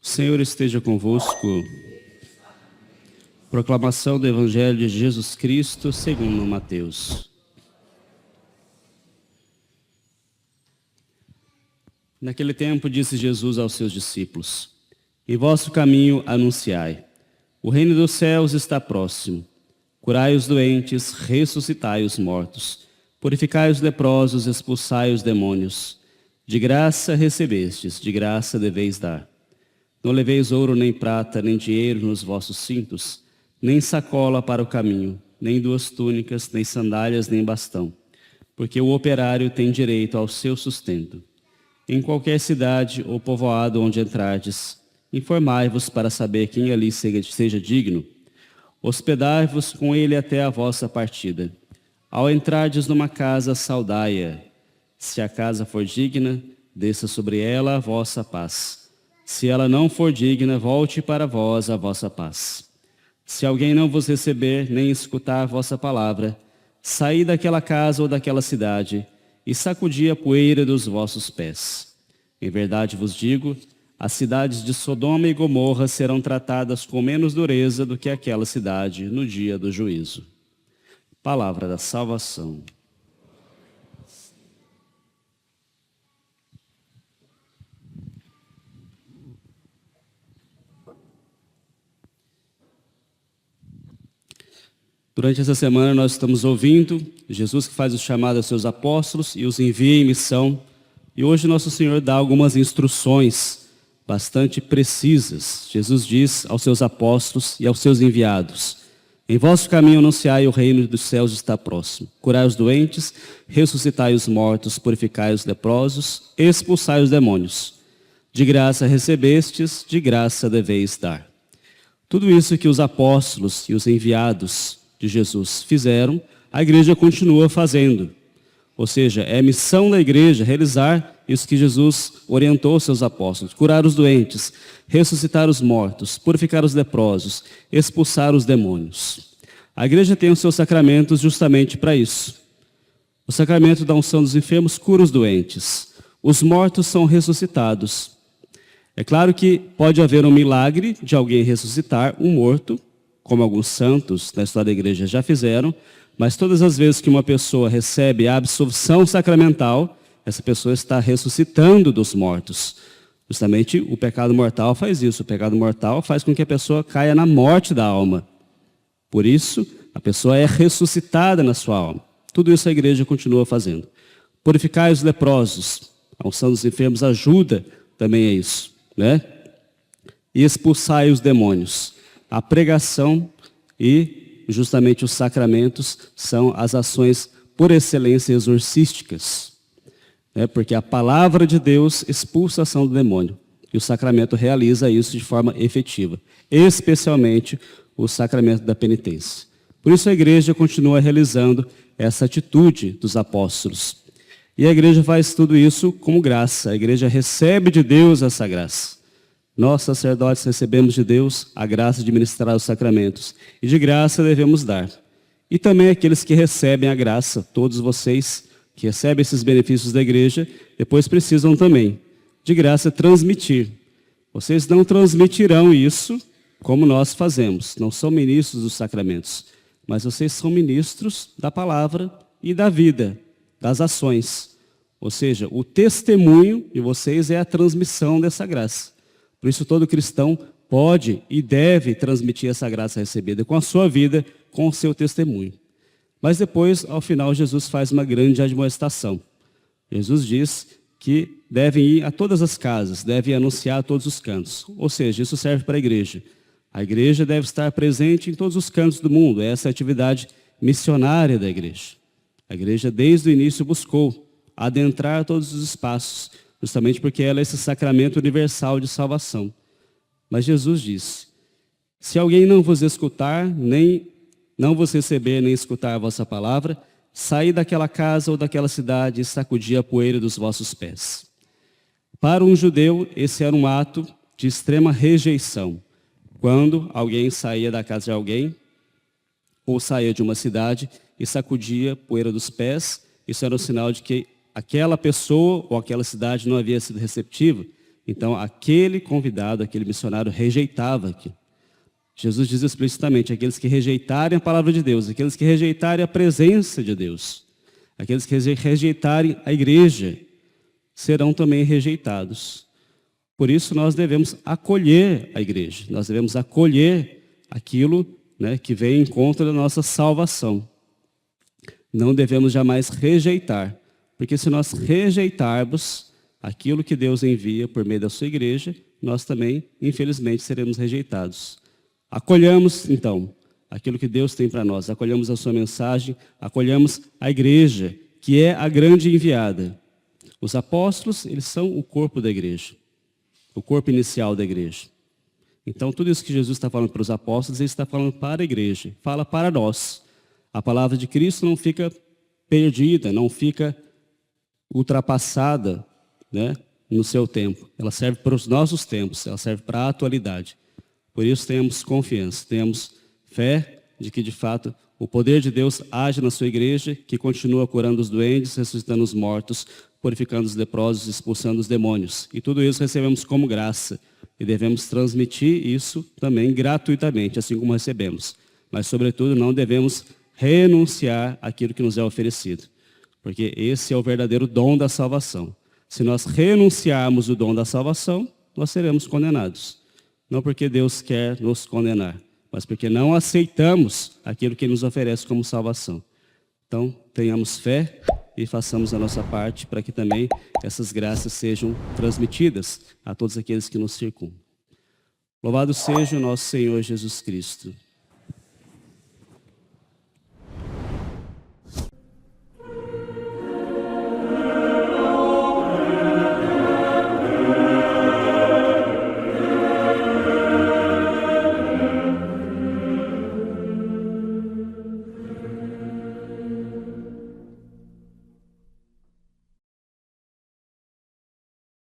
O Senhor esteja convosco. Proclamação do Evangelho de Jesus Cristo segundo Mateus. Naquele tempo disse Jesus aos seus discípulos: Em vosso caminho anunciai, o reino dos céus está próximo. Curai os doentes, ressuscitai os mortos, purificai os leprosos, expulsai os demônios. De graça recebestes, de graça deveis dar. Não leveis ouro, nem prata, nem dinheiro nos vossos cintos, nem sacola para o caminho, nem duas túnicas, nem sandálias, nem bastão, porque o operário tem direito ao seu sustento. Em qualquer cidade ou povoado onde entrardes, informai-vos para saber quem ali seja digno. Hospedai-vos com ele até a vossa partida. Ao entrardes numa casa, saudai-a. Se a casa for digna, desça sobre ela a vossa paz. Se ela não for digna, volte para vós a vossa paz. Se alguém não vos receber, nem escutar a vossa palavra, saí daquela casa ou daquela cidade e sacudi a poeira dos vossos pés. Em verdade vos digo, as cidades de Sodoma e Gomorra serão tratadas com menos dureza do que aquela cidade no dia do juízo. Palavra da salvação. Durante essa semana nós estamos ouvindo Jesus que faz o chamado aos seus apóstolos e os envia em missão. E hoje nosso Senhor dá algumas instruções bastante precisas. Jesus diz aos seus apóstolos e aos seus enviados: Em vosso caminho anunciai o reino dos céus está próximo. Curai os doentes, ressuscitai os mortos, purificai os leprosos, expulsai os demônios. De graça recebestes, de graça deveis dar. Tudo isso que os apóstolos e os enviados de Jesus fizeram, a igreja continua fazendo. Ou seja, é missão da igreja realizar isso que Jesus orientou aos seus apóstolos: curar os doentes, ressuscitar os mortos, purificar os leprosos, expulsar os demônios. A igreja tem os seus sacramentos justamente para isso. O sacramento da unção dos enfermos cura os doentes. Os mortos são ressuscitados. É claro que pode haver um milagre de alguém ressuscitar um morto, como alguns santos na história da igreja já fizeram, mas todas as vezes que uma pessoa recebe a absolvição sacramental, essa pessoa está ressuscitando dos mortos. Justamente o pecado mortal faz isso. O pecado mortal faz com que a pessoa caia na morte da alma. Por isso, a pessoa é ressuscitada na sua alma. Tudo isso a igreja continua fazendo. Purificai os leprosos. A unção dos enfermos ajuda também a isso, né? E expulsai os demônios. A pregação e justamente os sacramentos são as ações por excelência exorcísticas, né? Porque a palavra de Deus expulsa a ação do demônio e o sacramento realiza isso de forma efetiva, especialmente o sacramento da penitência. Por isso a igreja continua realizando essa atitude dos apóstolos. E a igreja faz tudo isso como graça. A igreja recebe de Deus essa graça. Nós, sacerdotes, recebemos de Deus a graça de ministrar os sacramentos. E de graça devemos dar. E também aqueles que recebem a graça, todos vocês que recebem esses benefícios da igreja, depois precisam também, de graça, transmitir. Vocês não transmitirão isso como nós fazemos. Não são ministros dos sacramentos, mas vocês são ministros da palavra e da vida, das ações. Ou seja, o testemunho de vocês é a transmissão dessa graça. Por isso todo cristão pode e deve transmitir essa graça recebida com a sua vida, com o seu testemunho. Mas depois, ao final, Jesus faz uma grande admoestação. Jesus diz que devem ir a todas as casas, devem anunciar a todos os cantos. Ou seja, isso serve para a igreja. A igreja deve estar presente em todos os cantos do mundo. Essa é a atividade missionária da igreja. A igreja, desde o início, buscou adentrar todos os espaços, justamente porque ela é esse sacramento universal de salvação. Mas Jesus disse: se alguém não vos escutar, nem não vos receber, nem escutar a vossa palavra, saí daquela casa ou daquela cidade e sacudi a poeira dos vossos pés. Para um judeu, esse era um ato de extrema rejeição. Quando alguém saía da casa de alguém, ou saía de uma cidade e sacudia poeira dos pés, isso era um sinal de que aquela pessoa ou aquela cidade não havia sido receptiva. Então, aquele convidado, aquele missionário rejeitava aquilo. Jesus diz explicitamente, aqueles que rejeitarem a palavra de Deus, aqueles que rejeitarem a presença de Deus, aqueles que rejeitarem a igreja, serão também rejeitados. Por isso, nós devemos acolher a igreja, nós devemos acolher aquilo, né, que vem em conta da nossa salvação. Não devemos jamais rejeitar, porque se nós rejeitarmos aquilo que Deus envia por meio da sua igreja, nós também, infelizmente, seremos rejeitados. Acolhamos, então, aquilo que Deus tem para nós, acolhamos a sua mensagem, acolhamos a igreja, que é a grande enviada. Os apóstolos, eles são o corpo da igreja, o corpo inicial da igreja. Então, tudo isso que Jesus está falando para os apóstolos, ele está falando para a igreja, fala para nós. A palavra de Cristo não fica perdida, não fica ultrapassada, né, no seu tempo. Ela serve para os nossos tempos, ela serve para a atualidade. Por isso, temos confiança, temos fé de que, de fato, o poder de Deus age na sua igreja, que continua curando os doentes, ressuscitando os mortos, purificando os leprosos, expulsando os demônios. E tudo isso recebemos como graça. E devemos transmitir isso também gratuitamente, assim como recebemos. Mas, sobretudo, não devemos renunciar àquilo que nos é oferecido. Porque esse é o verdadeiro dom da salvação. Se nós renunciarmos o dom da salvação, nós seremos condenados. Não porque Deus quer nos condenar, mas porque não aceitamos aquilo que Ele nos oferece como salvação. Então, tenhamos fé e façamos a nossa parte para que também essas graças sejam transmitidas a todos aqueles que nos circundam. Louvado seja o nosso Senhor Jesus Cristo.